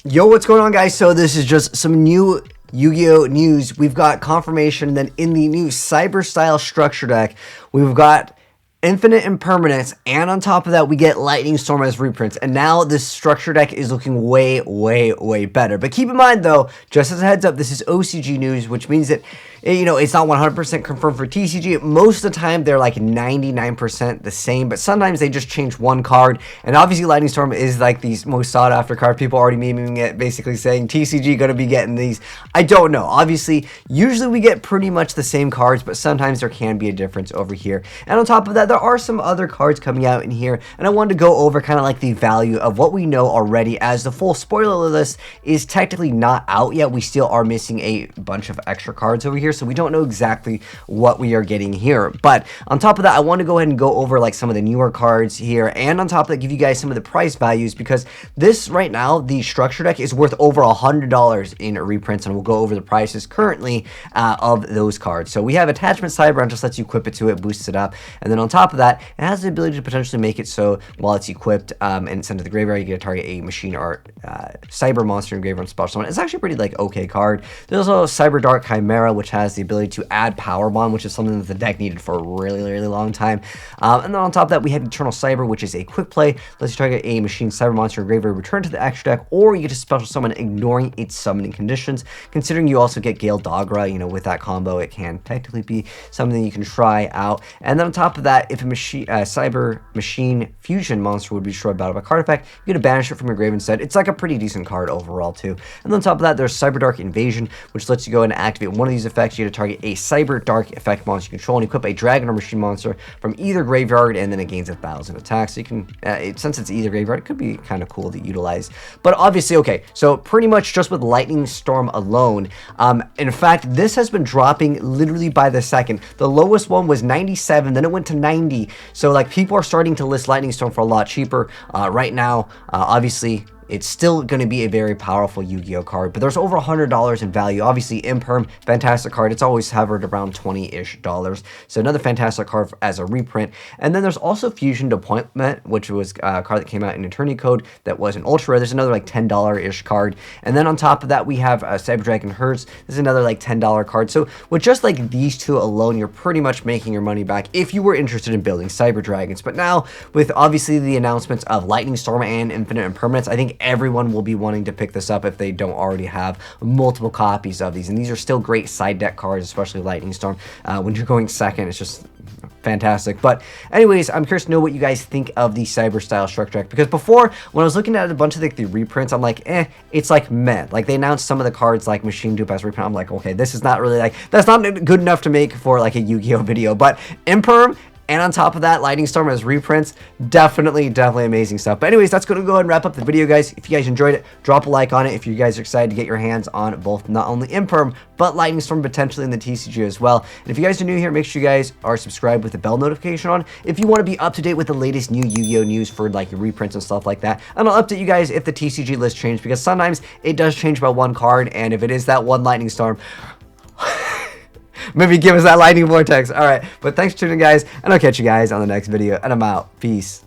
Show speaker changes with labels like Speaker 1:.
Speaker 1: Yo, what's going on, guys? So this is just some new Yu-Gi-Oh news. We've got confirmation that in the new Cyber Style structure deck, we've got Infinite Impermanence, and on top of that, we get Lightning Storm as reprints. And now this structure deck is looking way better. But keep in mind, though, just as a heads up, this is OCG news, which means that, you know, it's not 100% confirmed for TCG. Most of the time, they're like 99% the same, but sometimes they just change one card. And obviously, Lightning Storm is like the most sought after card. People already memeing it, basically saying TCG gonna be getting these. I don't know. Obviously, usually we get pretty much the same cards, but sometimes there can be a difference over here. And on top of that, there are some other cards coming out in here, and I wanted to go over kind of like the value of what we know already, as the full spoiler list is technically not out yet. We still are missing a bunch of extra cards over here, so we don't know exactly what we are getting here. But on top of that, I want to go ahead and go over like some of the newer cards here, and on top of that, give you guys some of the price values, because this right now, the structure deck is worth over $100 in reprints, and we'll go over the prices currently of those cards. So we have Attachment Cyber, just lets you equip it to it, boosts it up, and then on top of that, it has the ability to potentially make it so while it's equipped and sent to the graveyard, you get to target a machine art cyber monster in graveyard special summon. It's actually a pretty like okay card. There's also Cyber Dark Chimera, which has the ability to add Power Bond, which is something that the deck needed for a really long time. And then on top of that, we have Eternal Cyber, which is a quick play, lets you target a machine cyber monster in graveyard, return to the extra deck, or you get to special summon ignoring its summoning conditions. Considering you also get Gale Dogra, you know, with that combo, it can technically be something you can try out. And then on top of that, if a cyber machine fusion monster would be destroyed by a card effect, you get to banish it from your grave instead. It's like a pretty decent card overall too. And then on top of that, there's Cyber Dark Invasion, which lets you go and activate one of these effects. You get to target a Cyber Dark effect monster you control and equip a dragon or machine monster from either graveyard, and then it gains 1,000 attacks. So you can, since it's either graveyard, it could be kind of cool to utilize. But obviously, okay, so pretty much just with Lightning Storm alone, in fact, this has been dropping literally by the second. The lowest one was 97, then it went to 90. So like people are starting to list Lightning Storm for a lot cheaper right now. Obviously, it's still going to be a very powerful Yu-Gi-Oh card, but there's over $100 in value. Obviously, Imperm, fantastic card. It's always hovered around $20-ish. So another fantastic card as a reprint. And then there's also Fusion Deployment, which was a card that came out in Eternity Code that was an ultra rare. There's another like $10-ish card. And then on top of that, we have Cyber Dragon Hertz. This is another like $10 card. So with just like these two alone, you're pretty much making your money back if you were interested in building Cyber Dragons. But now, with obviously the announcements of Lightning Storm and Infinite Impermanence, I think everyone will be wanting to pick this up if they don't already have multiple copies of these. And these are still great side deck cards, especially Lightning Storm. When you're going second, it's just fantastic. But anyways, I'm curious to know what you guys think of the Cyber Style structure deck, because before, when I was looking at a bunch of like the reprints, I'm like, it's like meh. Like they announced some of the cards like Machine Dupe as reprint. I'm like, okay, this is not really like, that's not good enough to make for like a Yu-Gi-Oh video. But Imperm, and on top of that, Lightning Storm as reprints, definitely amazing stuff. But anyways, that's going to go ahead and wrap up the video, guys. If you guys enjoyed it, drop a like on it. If you guys are excited to get your hands on both not only Imperm, but Lightning Storm potentially in the TCG as well. And if you guys are new here, make sure you guys are subscribed with the bell notification on if you want to be up to date with the latest new Yu-Gi-Oh news for like reprints and stuff like that. And I'll update you guys if the TCG list changes, because sometimes it does change by one card, and if it is that one Lightning Storm, maybe give us that lightning vortex. All right, but thanks for tuning in, guys, and I'll catch you guys on the next video, and I'm out. Peace.